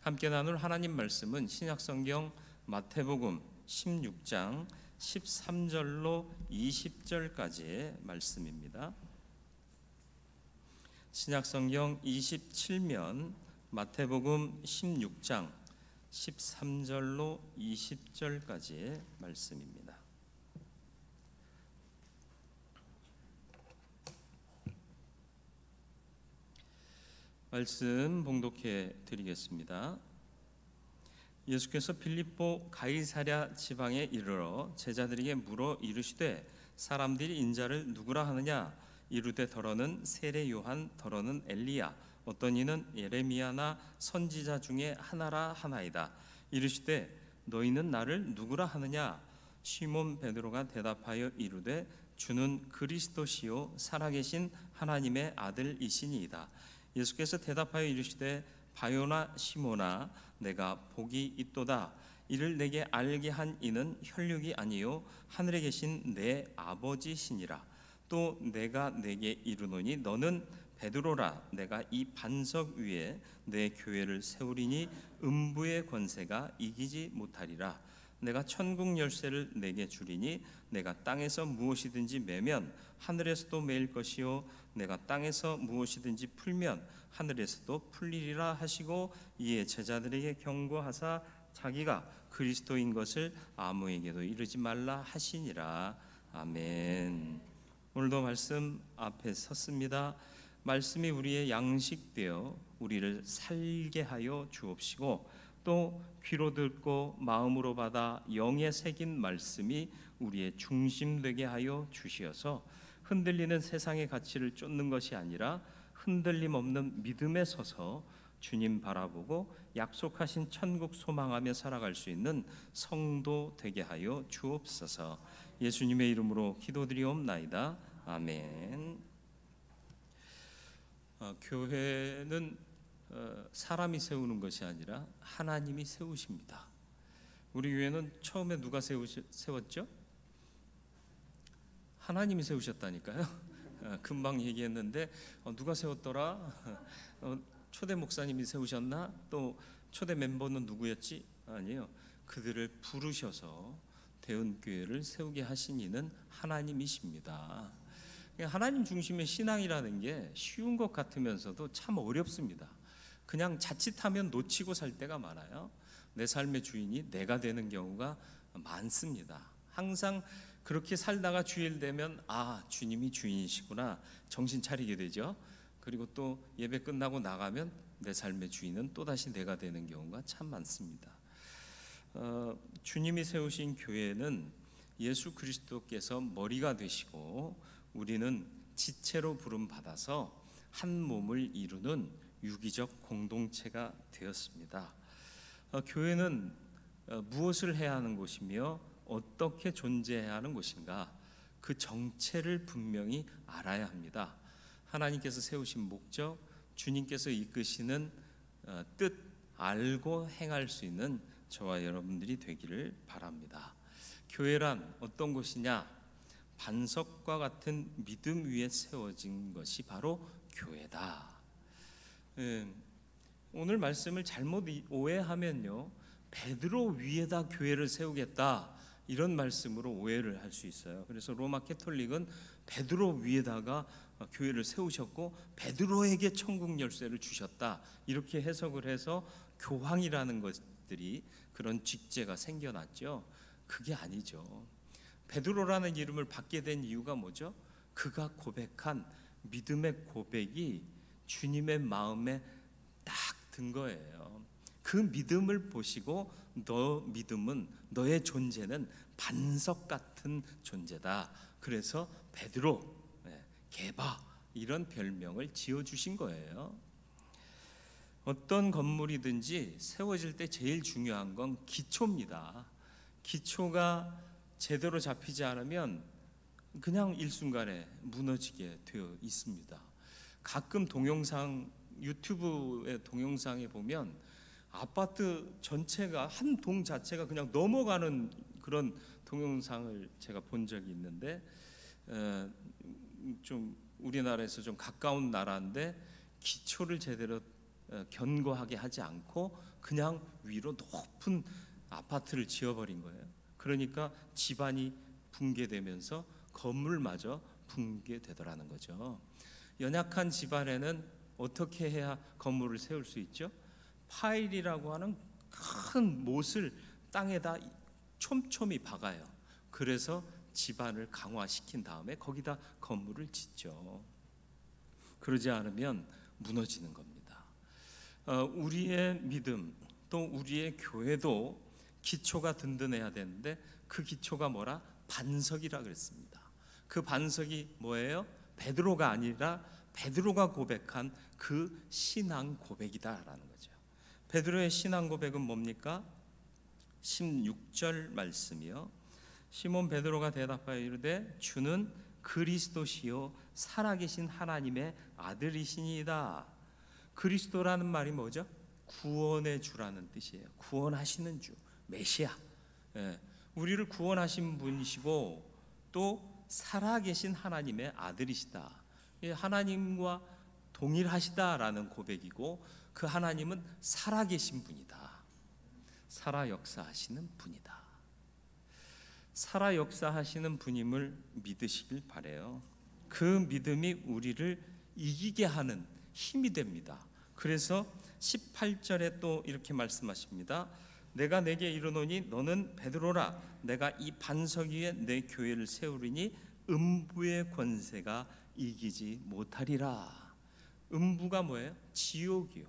함께 나눌 하나님 말씀은 신약성경 마태복음 16장 13절로 20절까지의 말씀입니다. 신약성경 27면 마태복음 16장 13절로 20절까지의 말씀입니다. 말씀 봉독해 드리겠습니다. 예수께서 빌립보 가이사랴 지방에 이르러 제자들에게 물어 이르시되 사람들이 인자를 누구라 하느냐? 이르되 더러는 세례 요한, 더러는 엘리야, 어떤 이는 예레미야나 선지자 중에 하나라 하나이다. 이르시되 너희는 나를 누구라 하느냐? 시몬 베드로가 대답하여 이르되 주는 그리스도시요 살아계신 하나님의 아들이시니이다. 예수께서 대답하여 이르시되 바요나 시몬아, 내가 복이 있도다. 이를 내게 알게 한 이는 혈육이 아니요 하늘에 계신 내 아버지시니라. 또 내가 내게 이르노니 너는 베드로라. 내가 이 반석 위에 내 교회를 세우리니 음부의 권세가 이기지 못하리라. 내가 천국 열쇠를 내게 주리니 내가 땅에서 무엇이든지 매면 하늘에서도 매일 것이요 내가 땅에서 무엇이든지 풀면 하늘에서도 풀리리라 하시고, 이에 제자들에게 경고하사 자기가 그리스도인 것을 아무에게도 이르지 말라 하시니라. 아멘. 오늘도 말씀 앞에 섰습니다. 말씀이 우리의 양식되어 우리를 살게 하여 주옵시고, 또 귀로 듣고 마음으로 받아 영에 새긴 말씀이 우리의 중심 되게 하여 주시어서 흔들리는 세상의 가치를 쫓는 것이 아니라 흔들림 없는 믿음에 서서 주님 바라보고 약속하신 천국 소망하며 살아갈 수 있는 성도 되게 하여 주옵소서. 예수님의 이름으로 기도드리옵나이다. 아멘. 교회는 사람이 세우는 것이 아니라 하나님이 세우십니다. 우리 교회는 처음에 누가 세웠죠? 하나님이 세우셨다니까요. 금방 얘기했는데 누가 세웠더라? 초대 목사님이 세우셨나? 또 초대 멤버는 누구였지? 아니요, 그들을 부르셔서 대은교회를 세우게 하신 이는 하나님이십니다. 하나님 중심의 신앙이라는 게 쉬운 것 같으면서도 참 어렵습니다. 그냥 자칫하면 놓치고 살 때가 많아요. 내 삶의 주인이 내가 되는 경우가 많습니다. 항상 그렇게 살다가 주일 되면 주님이 주인이시구나 정신 차리게 되죠. 그리고 또 예배 끝나고 나가면 내 삶의 주인은 또다시 내가 되는 경우가 참 많습니다. 주님이 세우신 교회는 예수 그리스도께서 머리가 되시고 우리는 지체로 부름받아서 한 몸을 이루는 유기적 공동체가 되었습니다. 교회는 무엇을 해야 하는 곳이며 어떻게 존재해야 하는 곳인가, 그 정체를 분명히 알아야 합니다. 하나님께서 세우신 목적, 주님께서 이끄시는 뜻 알고 행할 수 있는 저와 여러분들이 되기를 바랍니다. 교회란 어떤 곳이냐? 반석과 같은 믿음 위에 세워진 것이 바로 교회다. 오늘 말씀을 잘못 오해하면요, 베드로 위에다 교회를 세우겠다 이런 말씀으로 오해를 할 수 있어요. 그래서 로마 캐톨릭은 베드로 위에다가 교회를 세우셨고 베드로에게 천국 열쇠를 주셨다 이렇게 해석을 해서 교황이라는 것들이 그런 직제가 생겨났죠. 그게 아니죠. 베드로라는 이름을 받게 된 이유가 뭐죠? 그가 고백한 믿음의 고백이 주님의 마음에 딱 든 거예요. 그 믿음을 보시고 너의 존재는 반석 같은 존재다. 그래서 베드로, 게바 이런 별명을 지어주신 거예요. 어떤 건물이든지 세워질 때 제일 중요한 건 기초입니다. 기초가 제대로 잡히지 않으면 그냥 일순간에 무너지게 되어 있습니다. 가끔 유튜브의 동영상에 보면 아파트 전체가, 한 동 자체가 그냥 넘어가는 그런 동영상을 제가 본 적이 있는데, 좀 우리나라에서 좀 가까운 나라인데 기초를 제대로 견고하게 하지 않고 그냥 위로 높은 아파트를 지어버린 거예요. 그러니까 집안이 붕괴되면서 건물마저 붕괴되더라는 거죠. 연약한 집안에는 어떻게 해야 건물을 세울 수 있죠? 파일이라고 하는 큰 못을 땅에다 촘촘히 박아요. 그래서 집안을 강화시킨 다음에 거기다 건물을 짓죠. 그러지 않으면 무너지는 겁니다. 우리의 믿음 또 우리의 교회도 기초가 든든해야 되는데 그 기초가 뭐라? 반석이라 그랬습니다. 그 반석이 뭐예요? 베드로가 아니라 베드로가 고백한 그 신앙 고백이다라는 거죠. 베드로의 신앙 고백은 뭡니까? 16절 말씀이요. 시몬 베드로가 대답하여 이르되 주는 그리스도시요 살아계신 하나님의 아들이시니이다. 그리스도라는 말이 뭐죠? 구원의 주라는 뜻이에요. 구원하시는 주, 메시아. 우리를 구원하신 분이시고 또 살아계신 하나님의 아들이시다. 하나님과 동일하시다라는 고백이고 그 하나님은 살아계신 분이다. 살아 역사하시는 분이다. 살아 역사하시는 분임을 믿으시길 바라요. 그 믿음이 우리를 이기게 하는 힘이 됩니다. 그래서 18절에 또 이렇게 말씀하십니다. 내가 내게 이르노니 너는 베드로라. 내가 이 반석 위에 내 교회를 세우리니 음부의 권세가 이기지 못하리라. 음부가 뭐예요? 지옥이요.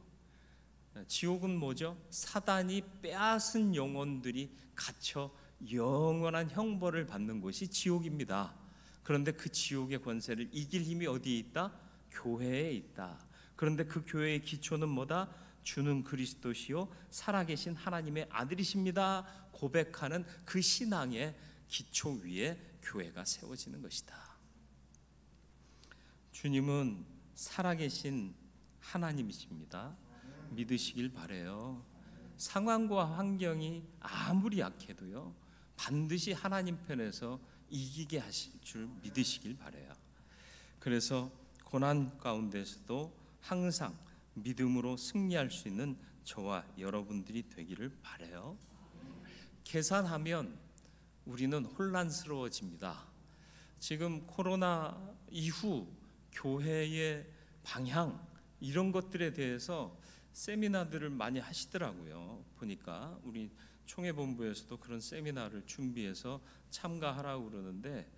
지옥은 뭐죠? 사단이 빼앗은 영혼들이 갇혀 영원한 형벌을 받는 곳이 지옥입니다. 그런데 그 지옥의 권세를 이길 힘이 어디에 있다? 교회에 있다. 그런데 그 교회의 기초는 뭐다? 주는 그리스도시요 살아계신 하나님의 아들이십니다. 고백하는 그 신앙의 기초 위에 교회가 세워지는 것이다. 주님은 살아계신 하나님이십니다. 믿으시길 바라요. 상황과 환경이 아무리 약해도요 반드시 하나님 편에서 이기게 하실 줄 믿으시길 바라요. 그래서 고난 가운데서도 항상 믿음으로 승리할 수 있는 저와 여러분들이 되기를 바라요. 계산하면 우리는 혼란스러워집니다. 지금 코로나 이후 교회의 방향 이런 것들에 대해서 세미나들을 많이 하시더라고요. 보니까 우리 총회본부에서도 그런 세미나를 준비해서 참가하라고 그러는데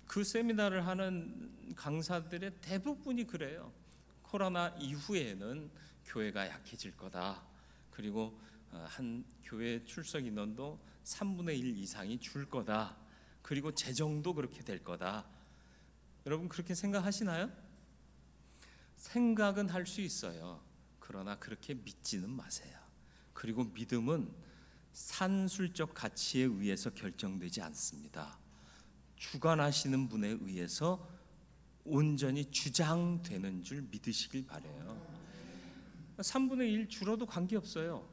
그 세미나를 하는 강사들의 대부분이 그래요. 코로나 이후에는 교회가 약해질 거다. 그리고 한 교회 출석 인원도 3분의 1 이상이 줄 거다. 그리고 재정도 그렇게 될 거다. 여러분 그렇게 생각하시나요? 생각은 할 수 있어요. 그러나 그렇게 믿지는 마세요. 그리고 믿음은 산술적 가치에 의해서 결정되지 않습니다. 주관하시는 분에 의해서 온전히 주장되는 줄 믿으시길 바라요. 3분의 1 줄어도 관계없어요.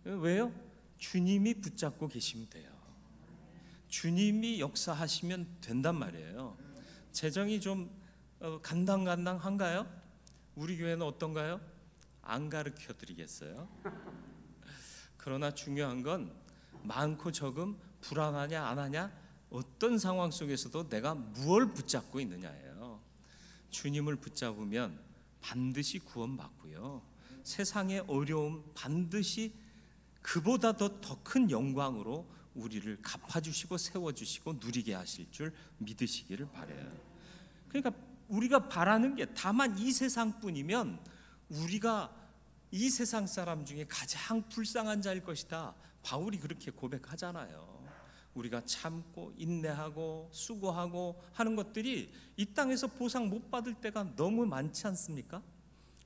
왜요? 주님이 붙잡고 계시면 돼요. 주님이 역사하시면 된단 말이에요. 재정이 좀 간당간당한가요? 우리 교회는 어떤가요? 안 가르쳐 드리겠어요. 그러나 중요한 건 많고 적음, 불안하냐 안 하냐, 어떤 상황 속에서도 내가 무엇을 붙잡고 있느냐예요. 주님을 붙잡으면 반드시 구원받고요. 세상의 어려움 반드시 그보다 더 큰 영광으로 우리를 갚아주시고 세워주시고 누리게 하실 줄 믿으시기를 바라요. 그러니까 우리가 바라는 게 다만 이 세상뿐이면 우리가 이 세상 사람 중에 가장 불쌍한 자일 것이다. 바울이 그렇게 고백하잖아요. 우리가 참고 인내하고 수고하고 하는 것들이 이 땅에서 보상 못 받을 때가 너무 많지 않습니까?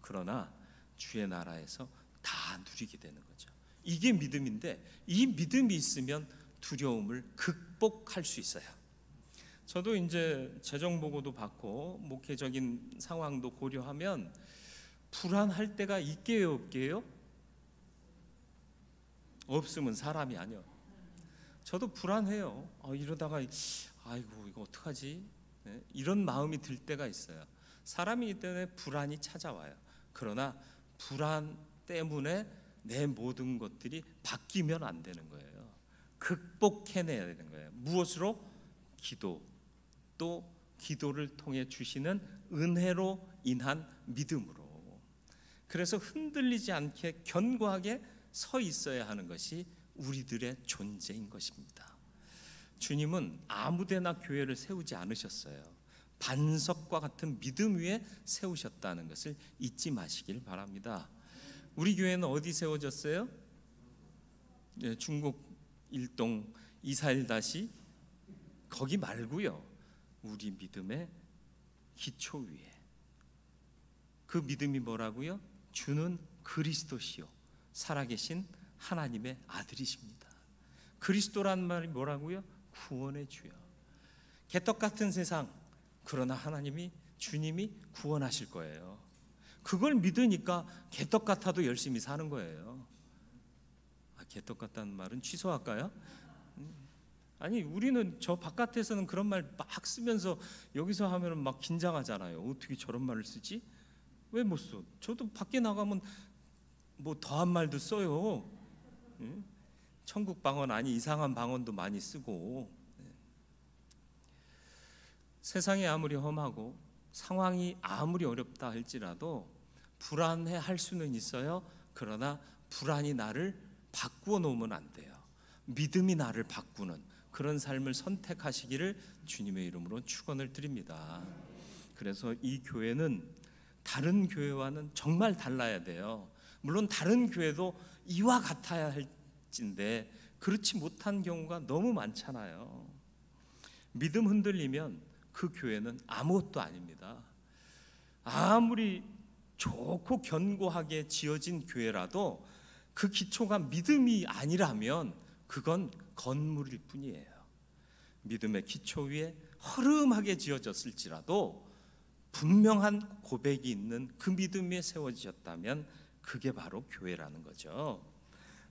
그러나 주의 나라에서 다 누리게 되는 거죠. 이게 믿음인데 이 믿음이 있으면 두려움을 극복할 수 있어요. 저도 이제 재정 보고도 받고 목회적인 상황도 고려하면 불안할 때가 있게요, 없게요? 없으면 사람이 아니요. 저도 불안해요. 이러다가 아이고 이거 어떡하지? 네? 이런 마음이 들 때가 있어요. 사람이기 때문에 불안이 찾아와요. 그러나 불안 때문에 내 모든 것들이 바뀌면 안 되는 거예요. 극복해내야 되는 거예요. 무엇으로? 기도, 또 기도를 통해 주시는 은혜로 인한 믿음으로. 그래서 흔들리지 않게 견고하게 서 있어야 하는 것이 우리들의 존재인 것입니다. 주님은 아무데나 교회를 세우지 않으셨어요. 반석과 같은 믿음 위에 세우셨다는 것을 잊지 마시길 바랍니다. 우리 교회는 어디 세워졌어요? 중국 일동 이사일다시 거기 말고요. 우리 믿음의 기초 위에. 그 믿음이 뭐라고요? 주는 그리스도시요 살아계신 하나님의 아들이십니다. 그리스도란 말이 뭐라고요? 구원의 주요. 개떡 같은 세상, 그러나 하나님이, 주님이 구원하실 거예요. 그걸 믿으니까 개떡 같아도 열심히 사는 거예요. 개떡 같다는 말은 취소할까요? 아니, 우리는 저 바깥에서는 그런 말 막 쓰면서 여기서 하면은 막 긴장하잖아요. 어떻게 저런 말을 쓰지? 왜 못 써? 저도 밖에 나가면 뭐 더한 말도 써요. 천국 방언 아니 이상한 방언도 많이 쓰고. 세상이 아무리 험하고 상황이 아무리 어렵다 할지라도 불안해할 수는 있어요. 그러나 불안이 나를 바꾸어 놓으면 안 돼요. 믿음이 나를 바꾸는 그런 삶을 선택하시기를 주님의 이름으로 축원을 드립니다. 그래서 이 교회는 다른 교회와는 정말 달라야 돼요. 물론 다른 교회도 이와 같아야 할진데 그렇지 못한 경우가 너무 많잖아요. 믿음 흔들리면 그 교회는 아무것도 아닙니다. 아무리 좋고 견고하게 지어진 교회라도 그 기초가 믿음이 아니라면 그건 건물일 뿐이에요. 믿음의 기초 위에 허름하게 지어졌을지라도 분명한 고백이 있는 그 믿음 위에 세워지셨다면 그게 바로 교회라는 거죠.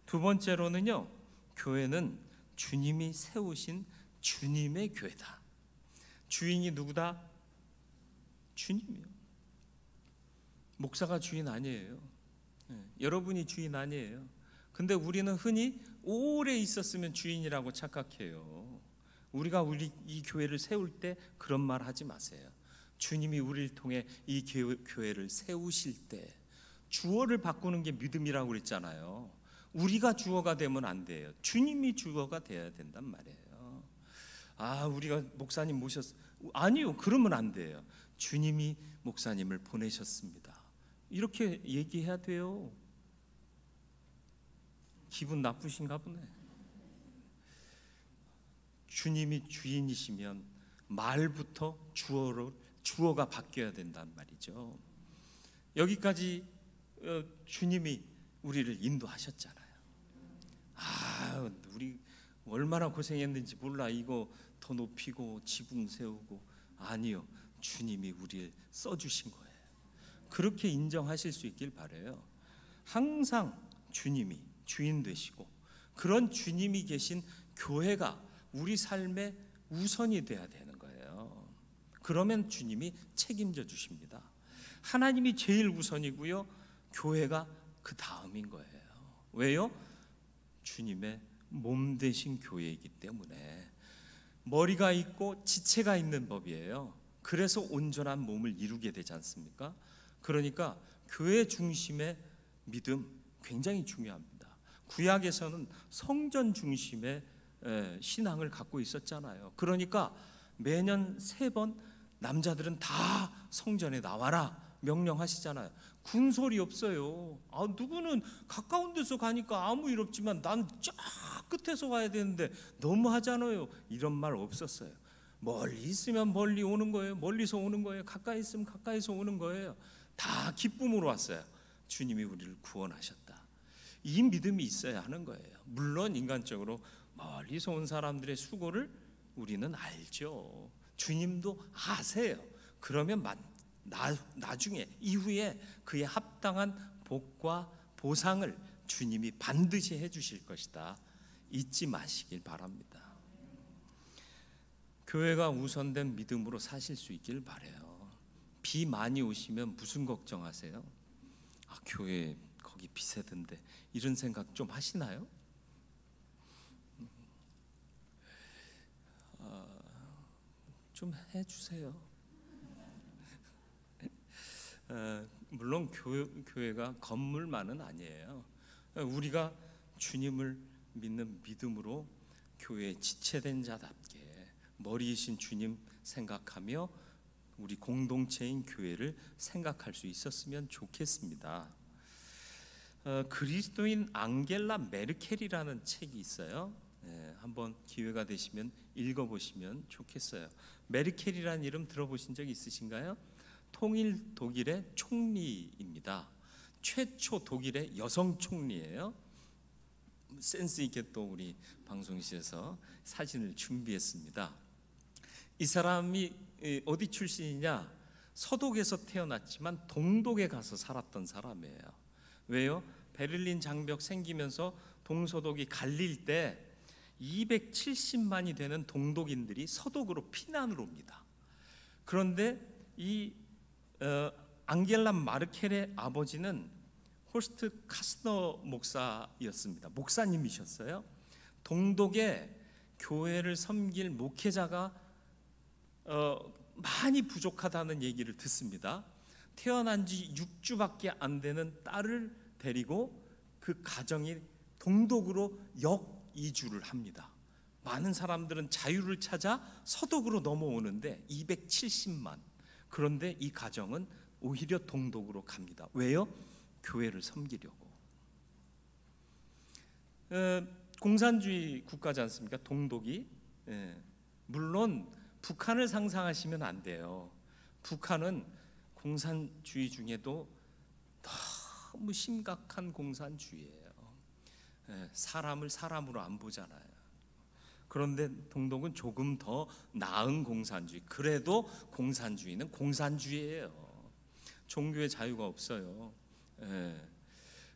두 번째로는요, 교회는 주님이 세우신 주님의 교회다. 주인이 누구다? 주님이요. 목사가 주인 아니에요. 여러분이 주인 아니에요. 근데 우리는 흔히 오래 있었으면 주인이라고 착각해요. 우리가 이 교회를 세울 때 그런 말 하지 마세요. 주님이 우리를 통해 이 교회를 세우실 때 주어를 바꾸는 게 믿음이라고 그랬잖아요. 우리가 주어가 되면 안 돼요. 주님이 주어가 돼야 된단 말이에요. 우리가 목사님 아니요, 그러면 안 돼요. 주님이 목사님을 보내셨습니다. 이렇게 얘기해야 돼요. 기분 나쁘신가 보네. 주님이 주인이시면 말부터 주어가 바뀌어야 된단 말이죠. 여기까지 주님이 우리를 인도하셨잖아요. 우리 얼마나 고생했는지 몰라. 이거 더 높이고 지붕 세우고. 아니요, 주님이 우리를 써주신 거예요. 그렇게 인정하실 수 있길 바라요. 항상 주님이 주인 되시고 그런 주님이 계신 교회가 우리 삶의 우선이 돼야 되는 거예요. 그러면 주님이 책임져 주십니다. 하나님이 제일 우선이고요, 교회가 그 다음인 거예요. 왜요? 주님의 몸 되신 교회이기 때문에. 머리가 있고 지체가 있는 법이에요. 그래서 온전한 몸을 이루게 되지 않습니까? 그러니까 교회 중심의 믿음 굉장히 중요합니다. 구약에서는 성전 중심의 신앙을 갖고 있었잖아요. 그러니까 매년 3번 남자들은 다 성전에 나와라 명령하시잖아요. 군소리 없어요. 누구는 가까운 데서 가니까 아무 일 없지만 난 저 끝에서 가야 되는데 너무 하잖아요. 이런 말 없었어요. 멀리 있으면 멀리 오는 거예요. 멀리서 오는 거예요. 가까이 있으면 가까이서 오는 거예요. 다 기쁨으로 왔어요. 주님이 우리를 구원하셨다. 이 믿음이 있어야 하는 거예요. 물론 인간적으로 멀리서 온 사람들의 수고를 우리는 알죠. 주님도 아세요. 그러면 나중에 이후에 그에 합당한 복과 보상을 주님이 반드시 해주실 것이다. 잊지 마시길 바랍니다. 교회가 우선된 믿음으로 사실 수 있길 바라요. 비 많이 오시면 무슨 걱정하세요? 교회 거기 비세던데, 이런 생각 좀 하시나요? 좀 해주세요. 물론 교회가 건물만은 아니에요. 우리가 주님을 믿는 믿음으로 교회의 지체된 자답게 머리이신 주님 생각하며 우리 공동체인 교회를 생각할 수 있었으면 좋겠습니다. 그리스도인 앙겔라 메르켈이라는 책이 있어요. 한번 기회가 되시면 읽어보시면 좋겠어요. 메르켈이라는 이름 들어보신 적 있으신가요? 통일 독일의 총리입니다. 최초 독일의 여성 총리예요. 센스 있게 또 우리 방송실에서 사진을 준비했습니다. 이 사람이 어디 출신이냐? 서독에서 태어났지만 동독에 가서 살았던 사람이에요. 왜요? 베를린 장벽 생기면서 동서독이 갈릴 때 270만이 되는 동독인들이 서독으로 피난을 옵니다. 그런데 이 앙겔라 마르켈의 아버지는 호스트 카스너 목사였습니다. 목사님이셨어요. 동독에 교회를 섬길 목회자가 많이 부족하다는 얘기를 듣습니다. 태어난 지 6주밖에 안 되는 딸을 데리고 그 가정이 동독으로 역이주를 합니다. 많은 사람들은 자유를 찾아 서독으로 넘어오는데 270만. 그런데 이 가정은 오히려 동독으로 갑니다. 왜요? 교회를 섬기려고. 공산주의 국가지 않습니까? 동독이. 물론 북한을 상상하시면 안 돼요. 북한은 공산주의 중에도 너무 심각한 공산주의예요. 사람을 사람으로 안 보잖아요. 그런데 동독은 조금 더 나은 공산주의. 그래도 공산주의는 공산주의예요. 종교의 자유가 없어요.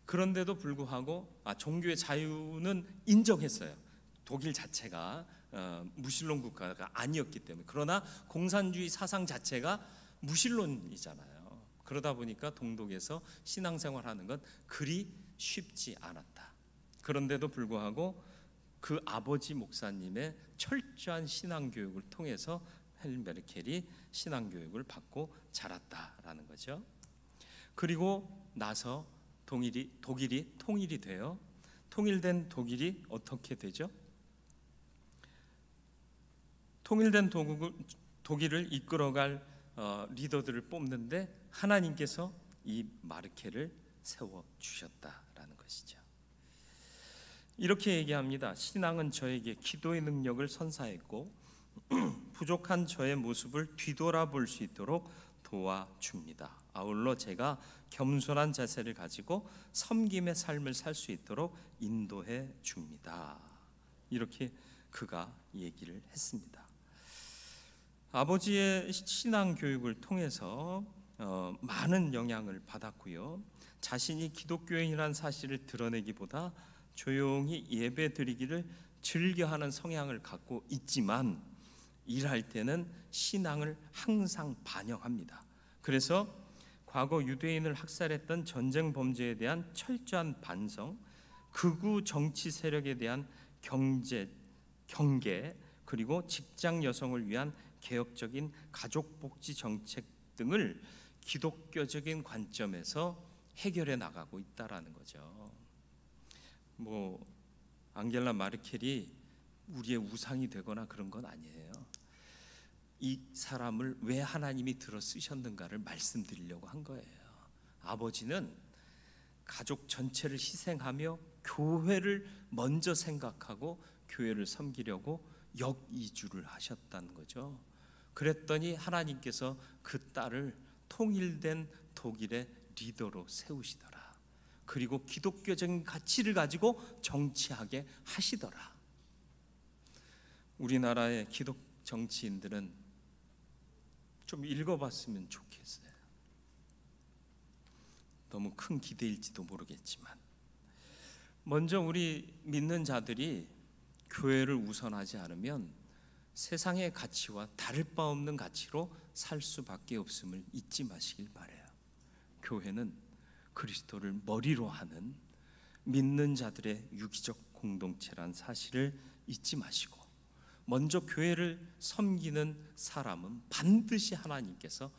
그런데도 불구하고 종교의 자유는 인정했어요. 독일 자체가 무신론 국가가 아니었기 때문에. 그러나 공산주의 사상 자체가 무신론이잖아요. 그러다 보니까 동독에서 신앙생활하는 건 그리 쉽지 않았다. 그런데도 불구하고 그 아버지 목사님의 철저한 신앙교육을 통해서 헬 메르켈이 신앙교육을 받고 자랐다라는 거죠. 그리고 나서 독일이 통일이 돼요. 통일된 독일이 어떻게 되죠? 통일된 독일을 이끌어갈 리더들을 뽑는데 하나님께서 이 마르켈을 세워주셨다라는 것이죠. 이렇게 얘기합니다. 신앙은 저에게 기도의 능력을 선사했고 부족한 저의 모습을 뒤돌아볼 수 있도록 도와줍니다. 아울러 제가 겸손한 자세를 가지고 섬김의 삶을 살 수 있도록 인도해 줍니다. 이렇게 그가 얘기를 했습니다. 아버지의 신앙 교육을 통해서 많은 영향을 받았고요. 자신이 기독교인이라는 사실을 드러내기보다 조용히 예배드리기를 즐겨하는 성향을 갖고 있지만 일할 때는 신앙을 항상 반영합니다. 그래서 과거 유대인을 학살했던 전쟁 범죄에 대한 철저한 반성, 극우 정치 세력에 대한 경계, 그리고 직장 여성을 위한 개혁적인 가족복지 정책 등을 기독교적인 관점에서 해결해 나가고 있다라는 거죠. 앙겔라 마르켈이 우리의 우상이 되거나 그런 건 아니에요. 이 사람을 왜 하나님이 들어 쓰셨는가를 말씀드리려고 한 거예요. 아버지는 가족 전체를 희생하며 교회를 먼저 생각하고 교회를 섬기려고 역이주를 하셨다는 거죠. 그랬더니 하나님께서 그 딸을 통일된 독일의 리더로 세우시더라. 그리고 기독교적인 가치를 가지고 정치하게 하시더라. 우리나라의 기독 정치인들은 좀 읽어봤으면 좋겠어요. 너무 큰 기대일지도 모르겠지만 먼저 우리 믿는 자들이 교회를 우선하지 않으면 세상의 가치와 다를 바 없는 가치로 살 수밖에 없음을 잊지 마시길 바라요. 교회는 그리스도를 머리로 하는 믿는 자들의 유기적 공동체란 사실을 잊지 마시고, 먼저 교회를 섬기는 사람은 반드시 하나님께서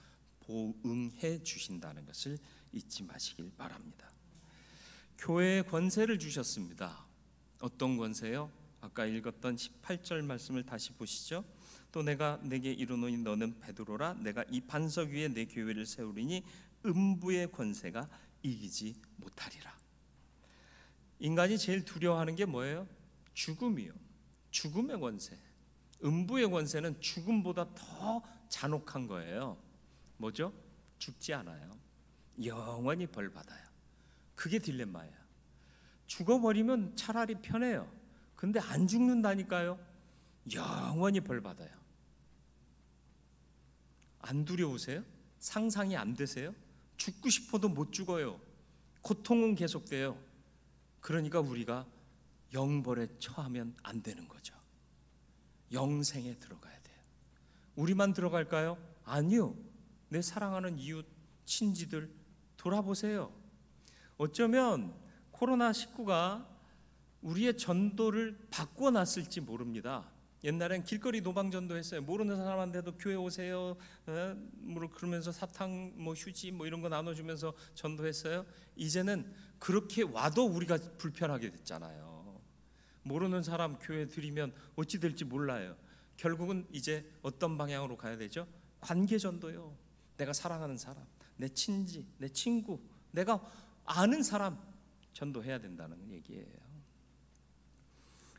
보응해 주신다는 것을 잊지 마시길 바랍니다. 교회에 권세를 주셨습니다. 어떤 권세요? 아까 읽었던 18절 말씀을 다시 보시죠. 또 내가 내게 이르노니 너는 베드로라. 내가 이 반석 위에 내 교회를 세우리니 음부의 권세가 이기지 못하리라. 인간이 제일 두려워하는 게 뭐예요? 죽음이요. 죽음의 권세. 음부의 권세는 죽음보다 더 잔혹한 거예요. 뭐죠? 죽지 않아요. 영원히 벌 받아요. 그게 딜레마예요. 죽어버리면 차라리 편해요. 근데 안 죽는다니까요. 영원히 벌 받아요. 안 두려우세요? 상상이 안 되세요? 죽고 싶어도 못 죽어요. 고통은 계속돼요. 그러니까 우리가 영벌에 처하면 안 되는 거죠. 영생에 들어가야 돼요. 우리만 들어갈까요? 아니요. 내 사랑하는 이웃, 친지들 돌아보세요. 어쩌면 코로나19가 우리의 전도를 바꿔놨을지 모릅니다. 옛날엔 길거리 노방전도 했어요. 모르는 사람한테도 교회 오세요 그러면서 사탕, 휴지 이런 거 나눠주면서 전도했어요. 이제는 그렇게 와도 우리가 불편하게 됐잖아요. 모르는 사람 교회 드리면 어찌 될지 몰라요. 결국은 이제 어떤 방향으로 가야 되죠? 관계 전도요. 내가 사랑하는 사람, 내 친지, 내 친구, 내가 아는 사람 전도해야 된다는 얘기예요.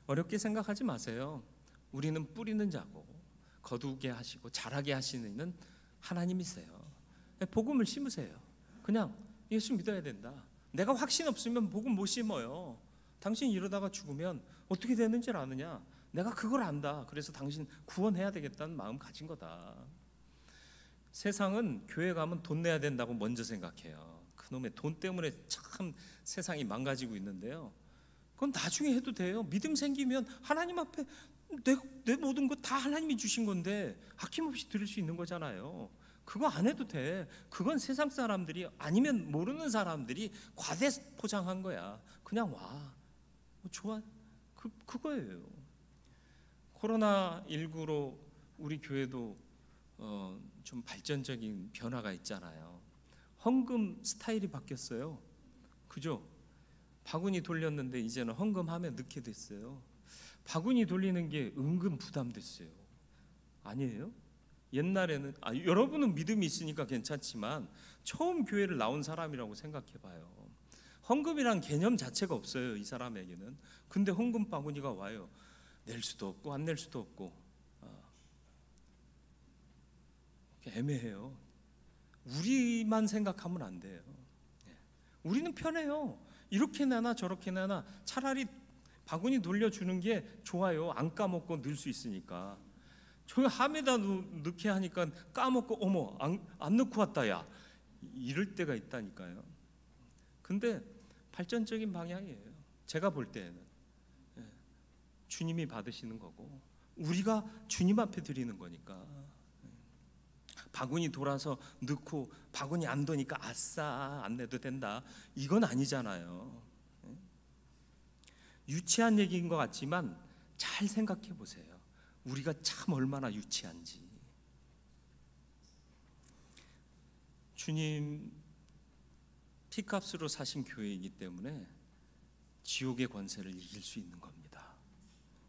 어렵게 생각하지 마세요. 우리는 뿌리는 자고 거두게 하시고 자라게 하시는 이는 하나님이세요. 복음을 심으세요. 그냥 예수 믿어야 된다. 내가 확신 없으면 복음 못 심어요. 당신 이러다가 죽으면 어떻게 되는지 아느냐? 내가 그걸 안다. 그래서 당신 구원해야 되겠다는 마음 가진 거다. 세상은 교회 가면 돈 내야 된다고 먼저 생각해요. 그놈의 돈 때문에 참 세상이 망가지고 있는데요. 그건 나중에 해도 돼요. 믿음 생기면 하나님 앞에 내 모든 거 다 하나님이 주신 건데 아낌없이 드릴 수 있는 거잖아요. 그거 안 해도 돼. 그건 세상 사람들이 아니면 모르는 사람들이 과대 포장한 거야. 그냥 와. 좋아. 그거예요. 코로나19로 우리 교회도 좀 발전적인 변화가 있잖아요. 헌금 스타일이 바뀌었어요. 그죠? 바구니 돌렸는데 이제는 헌금하면 넣게 됐어요. 바구니 돌리는 게 은근 부담됐어요. 아니에요? 옛날에는 여러분은 믿음이 있으니까 괜찮지만 처음 교회를 나온 사람이라고 생각해봐요. 헌금이란 개념 자체가 없어요. 이 사람에게는. 근데 헌금 바구니가 와요. 낼 수도 없고 안 낼 수도 없고 애매해요. 우리만 생각하면 안 돼요. 우리는 편해요. 이렇게 내나 저렇게 내나 차라리 바구니 돌려주는 게 좋아요. 안 까먹고 넣을 수 있으니까. 저 함에다 넣게 하니까 까먹고 어머 안 넣고 왔다 야 이럴 때가 있다니까요. 근데 발전적인 방향이에요. 제가 볼 때는 주님이 받으시는 거고 우리가 주님 앞에 드리는 거니까. 바구니 돌아서 넣고 바구니 안 도니까 아싸 안 내도 된다 이건 아니잖아요. 유치한 얘기인 것 같지만 잘 생각해 보세요. 우리가 참 얼마나 유치한지. 주님 피값으로 사신 교회이기 때문에 지옥의 권세를 이길 수 있는 겁니다.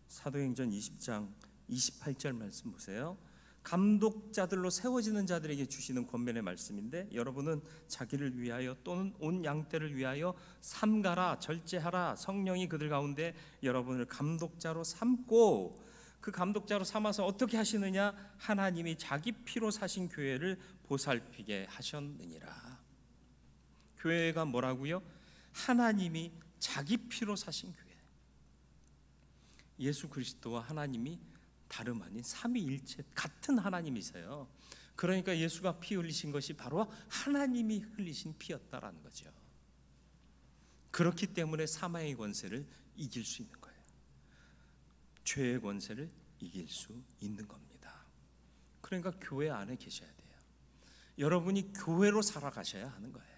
사도행전 20장 28절 말씀 보세요. 감독자들로 세워지는 자들에게 주시는 권면의 말씀인데 여러분은 자기를 위하여 또는 온 양떼를 위하여 삼가라 절제하라. 성령이 그들 가운데 여러분을 감독자로 삼고 그 감독자로 삼아서 어떻게 하시느냐? 하나님이 자기 피로 사신 교회를 보살피게 하셨느니라. 교회가 뭐라고요? 하나님이 자기 피로 사신 교회. 예수 그리스도와 하나님이 다름 아닌 삼위일체 같은 하나님이세요. 그러니까 예수가 피 흘리신 것이 바로 하나님이 흘리신 피였다라는 거죠. 그렇기 때문에 사망의 권세를 이길 수 있는 거예요. 죄의 권세를 이길 수 있는 겁니다. 그러니까 교회 안에 계셔야 돼요. 여러분이 교회로 살아가셔야 하는 거예요.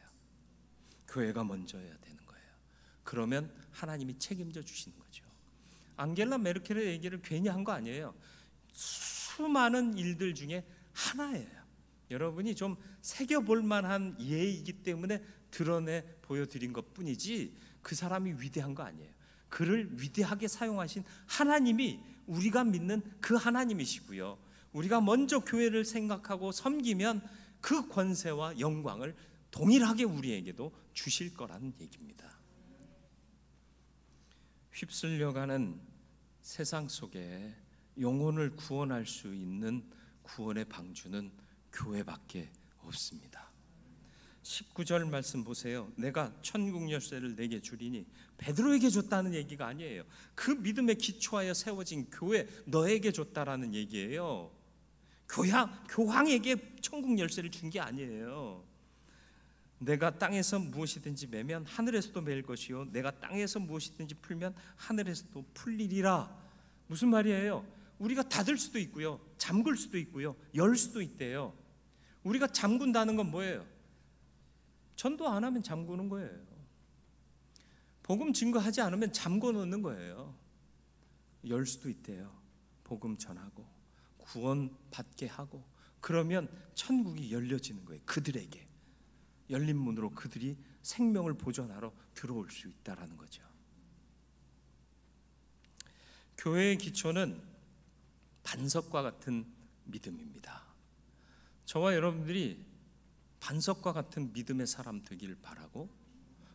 교회가 먼저여야 되는 거예요. 그러면 하나님이 책임져 주시는 거죠. 앙겔라 메르켈의 얘기를 괜히 한 거 아니에요. 수많은 일들 중에 하나예요. 여러분이 좀 새겨볼 만한 예이기 때문에 드러내 보여드린 것뿐이지 그 사람이 위대한 거 아니에요. 그를 위대하게 사용하신 하나님이 우리가 믿는 그 하나님이시고요, 우리가 먼저 교회를 생각하고 섬기면 그 권세와 영광을 동일하게 우리에게도 주실 거라는 얘기입니다. 휩쓸려가는 세상 속에 영혼을 구원할 수 있는 구원의 방주는 교회밖에 없습니다. 19절 말씀 보세요. 내가 천국 열쇠를 내게 주리니, 베드로에게 줬다는 얘기가 아니에요. 그 믿음에 기초하여 세워진 교회 너에게 줬다라는 얘기예요. 교황에게 천국 열쇠를 준 게 아니에요. 내가 땅에서 무엇이든지 매면 하늘에서도 맬 것이요, 내가 땅에서 무엇이든지 풀면 하늘에서도 풀리리라. 무슨 말이에요? 우리가 닫을 수도 있고요, 잠글 수도 있고요, 열 수도 있대요. 우리가 잠근다는 건 뭐예요? 전도 안 하면 잠그는 거예요. 복음 증거하지 않으면 잠궈 놓는 거예요. 열 수도 있대요. 복음 전하고 구원 받게 하고, 그러면 천국이 열려지는 거예요. 그들에게 열린 문으로 그들이 생명을 보존하러 들어올 수 있다라는 거죠. 교회의 기초는 반석과 같은 믿음입니다. 저와 여러분들이 반석과 같은 믿음의 사람 되기를 바라고,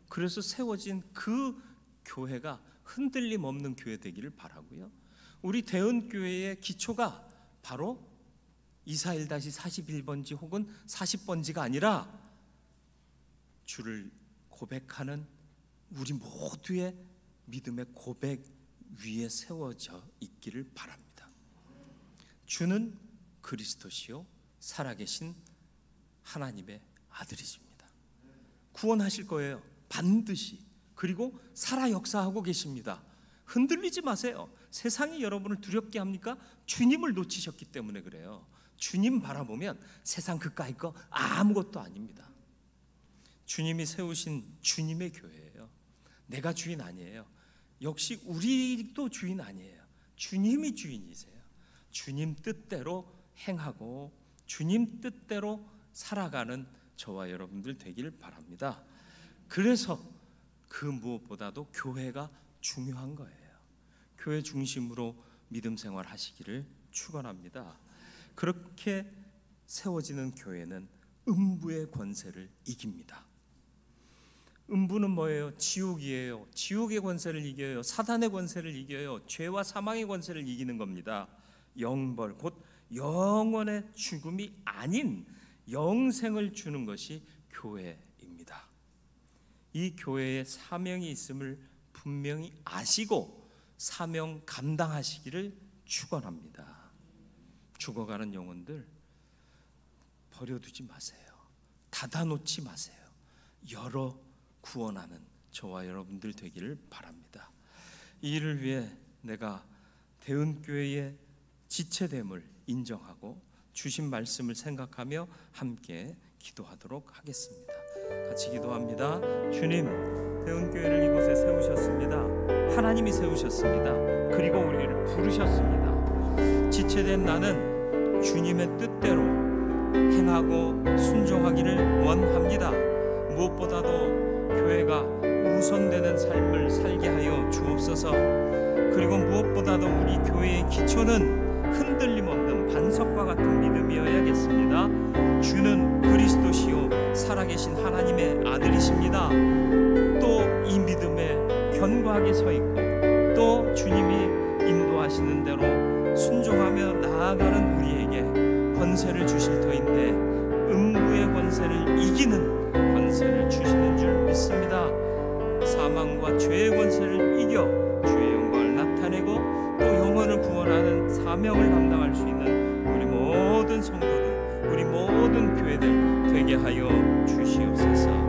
그래서 세워진 그 교회가 흔들림 없는 교회 되기를 바라고요. 우리 대은교회의 기초가 바로 241-41번지 혹은 40번지가 아니라 주를 고백하는 우리 모두의 믿음의 고백 위에 세워져 있기를 바랍니다. 주는 그리스도시요 살아계신 하나님의 아들이십니다. 구원하실 거예요, 반드시. 그리고 살아 역사하고 계십니다. 흔들리지 마세요. 세상이 여러분을 두렵게 합니까? 주님을 놓치셨기 때문에 그래요. 주님 바라보면 세상 그까이 거 아무것도 아닙니다. 주님이 세우신 주님의 교회예요. 내가 주인 아니에요. 역시 우리도 주인 아니에요. 주님이 주인이세요. 주님 뜻대로 행하고 주님 뜻대로 살아가는 저와 여러분들 되기를 바랍니다. 그래서 그 무엇보다도 교회가 중요한 거예요. 교회 중심으로 믿음 생활 하시기를 축원합니다. 그렇게 세워지는 교회는 음부의 권세를 이깁니다. 음부는 뭐예요? 지옥이에요. 지옥의 권세를 이겨요. 사단의 권세를 이겨요. 죄와 사망의 권세를 이기는 겁니다. 영벌, 곧 영원의 죽음이 아닌 영생을 주는 것이 교회입니다. 이 교회에 사명이 있음을 분명히 아시고 사명 감당하시기를 축원합니다. 죽어가는 영혼들 버려두지 마세요. 닫아놓지 마세요. 열어 구원하는 저와 여러분들 되기를 바랍니다. 이 일을 위해 내가 대은교회의 지체됨을 인정하고 주신 말씀을 생각하며 함께 기도하도록 하겠습니다. 같이 기도합니다. 주님, 대은교회를 이곳에 세우셨습니다. 하나님이 세우셨습니다. 그리고 우리를 부르셨습니다. 지체된 나는 주님의 뜻대로 행하고 순종하기를 원합니다. 무엇보다도 교회가 우선되는 삶을 살게 하여 주옵소서. 그리고 무엇보다도 우리 교회의 기초는 흔들림 없는 반석과 같은 믿음이어야겠습니다. 주는 그리스도시요 살아계신 하나님의 아들이십니다. 또 이 믿음에 견고하게 서 있고 또 주님이 인도하시는 대로 순종하며 나아가는 우리에게 권세를 주실 터인데 음부의 권세를 이기는 권세를 주시는 줄 믿습니다. 사망과 죄의 권세를 이겨 주의 영광을 나타내고 또 영혼을 구원하는 사명을 감당할 수 있는 우리 모든 성도들, 우리 모든 교회들 되게 하여 주시옵소서.